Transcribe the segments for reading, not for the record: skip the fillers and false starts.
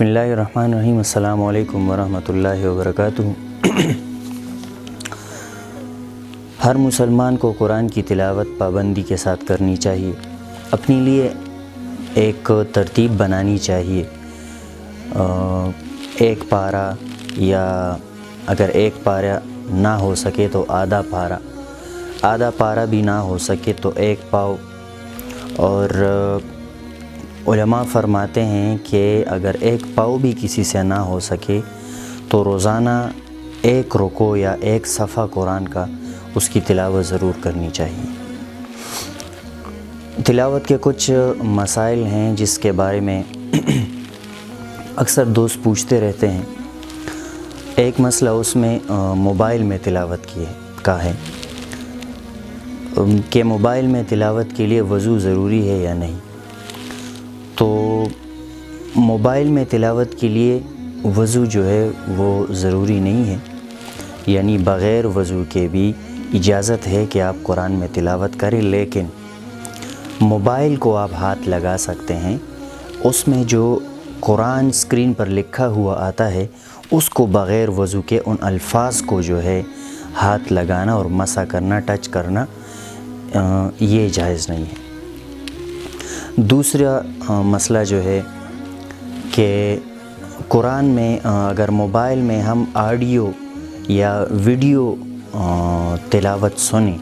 بسم اللہ الرحمن الرحیم۔ السلام علیکم ورحمۃ اللہ وبرکاتہ۔ ہر مسلمان کو قرآن کی تلاوت پابندی کے ساتھ کرنی چاہیے، اپنے لیے ایک ترتیب بنانی چاہیے۔ ایک پارہ، یا اگر ایک پارہ نہ ہو سکے تو آدھا پارہ بھی نہ ہو سکے تو ایک پاؤ۔ اور علماء فرماتے ہیں کہ اگر ایک پاؤ بھی کسی سے نہ ہو سکے تو روزانہ ایک رکوع یا ایک صفحہ قرآن کا اس کی تلاوت ضرور کرنی چاہیے۔ تلاوت کے کچھ مسائل ہیں جس کے بارے میں اکثر دوست پوچھتے رہتے ہیں۔ ایک مسئلہ اس میں موبائل میں تلاوت کا ہے کہ موبائل میں تلاوت کے لیے وضو ضروری ہے یا نہیں۔ تو موبائل میں تلاوت کے لیے وضو جو ہے وہ ضروری نہیں ہے، یعنی بغیر وضو کے بھی اجازت ہے کہ آپ قرآن میں تلاوت کریں، لیکن موبائل کو آپ ہاتھ لگا سکتے ہیں۔ اس میں جو قرآن اسکرین پر لکھا ہوا آتا ہے اس کو بغیر وضو کے ان الفاظ کو جو ہے ہاتھ لگانا اور مسح کرنا، ٹچ کرنا، یہ جائز نہیں ہے۔ دوسرا مسئلہ جو ہے کہ قرآن میں اگر موبائل میں ہم آڈیو یا ویڈیو تلاوت سنیں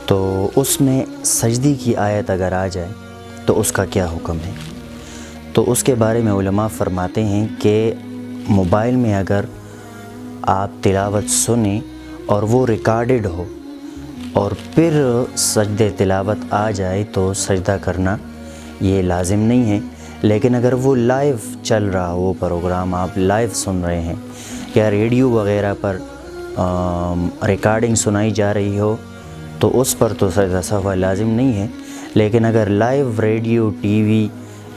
تو اس میں سجدے کی آیت اگر آ جائے تو اس کا کیا حکم ہے؟ تو اس کے بارے میں علماء فرماتے ہیں کہ موبائل میں اگر آپ تلاوت سنیں اور وہ ریکارڈڈ ہو اور پھر سجدہ تلاوت آ جائے تو سجدہ کرنا یہ لازم نہیں ہے، لیکن اگر وہ لائیو چل رہا ہو، وہ پروگرام آپ لائیو سن رہے ہیں یا ریڈیو وغیرہ پر ریکارڈنگ سنائی جا رہی ہو تو اس پر تو سجدہ سہو لازم نہیں ہے، لیکن اگر لائیو ریڈیو، ٹی وی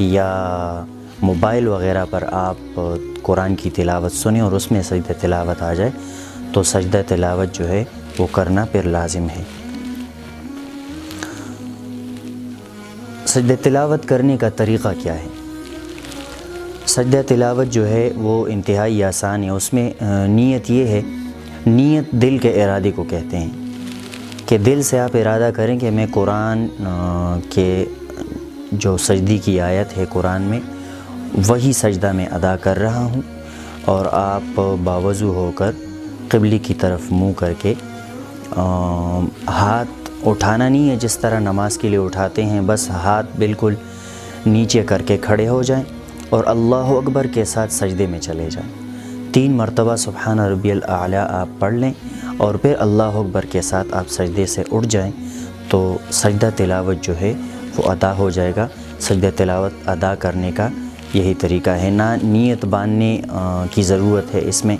یا موبائل وغیرہ پر آپ قرآن کی تلاوت سنیں اور اس میں سجدہ تلاوت آ جائے تو سجدہ تلاوت جو ہے وہ کرنا پھر لازم ہے۔ سجدہ تلاوت کرنے کا طریقہ کیا ہے؟ سجدہ تلاوت جو ہے وہ انتہائی آسان ہے۔ اس میں نیت یہ ہے، نیت دل کے ارادے کو کہتے ہیں کہ دل سے آپ ارادہ کریں کہ میں قرآن کے جو سجدے کی آیت ہے قرآن میں وہی سجدہ میں ادا کر رہا ہوں، اور آپ باوضو ہو کر قبلے کی طرف منہ کر کے ہاتھ اٹھانا نہیں ہے جس طرح نماز کے لیے اٹھاتے ہیں، بس ہاتھ بالکل نیچے کر کے کھڑے ہو جائیں اور اللہ اکبر کے ساتھ سجدے میں چلے جائیں۔ 3 مرتبہ سبحان ربی الاعلی آپ پڑھ لیں اور پھر اللہ اکبر کے ساتھ آپ سجدے سے اٹھ جائیں تو سجدہ تلاوت جو ہے وہ ادا ہو جائے گا۔ سجدہ تلاوت ادا کرنے کا یہی طریقہ ہے، نہ نیت باندھنے کی ضرورت ہے اس میں،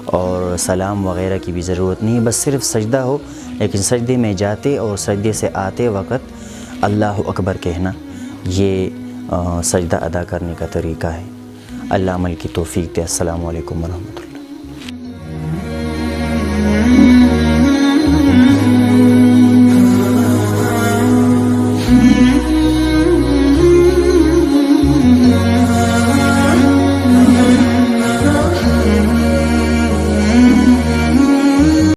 اور سلام وغیرہ کی بھی ضرورت نہیں ہے، بس صرف سجدہ ہو، لیکن سجدے میں جاتے اور سجدے سے آتے وقت اللہ اکبر کہنا، یہ سجدہ ادا کرنے کا طریقہ ہے۔ اللہ عمل کی توفیق دے۔ السلام علیکم ورحمۃ اللہ۔